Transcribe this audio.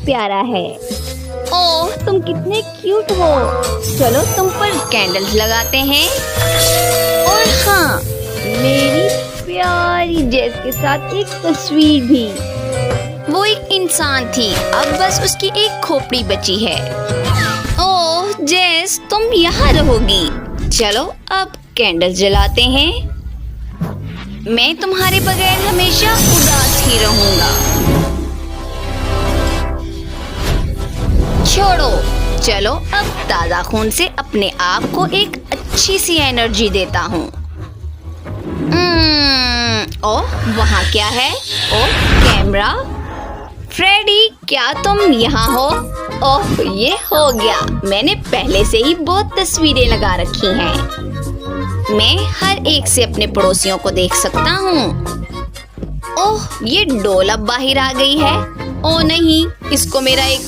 प्यारा है। ओह, तुम कितने क्यूट हो। चलो तुम पर कैंडल्स लगाते हैं। और हाँ, मेरी प्यारी जेस के साथ एक तस्वीर भी। वो एक इंसान थी, अब बस उसकी एक खोपड़ी बची है। ओह जेस, तुम यहाँ रहोगी। चलो अब कैंडल जलाते हैं। मैं तुम्हारे बगैर हमेशा उदास ही रहूंगा। छोड़ो, चलो अब ताजा खून से अपने आप को एक अच्छी सी एनर्जी देता हूँ। ओह, वहाँ क्या है? ओह, कैमरा। फ्रेडी, क्या तुम यहाँ हो? ओह, ये हो गया। मैंने पहले से ही बहुत तस्वीरें लगा रखी हैं। मैं हर एक से अपने पड़ोसियों को देख सकता हूँ। ओह, ये डोल अब बाहर आ गई है। ओह नहीं, इसको मेरा एक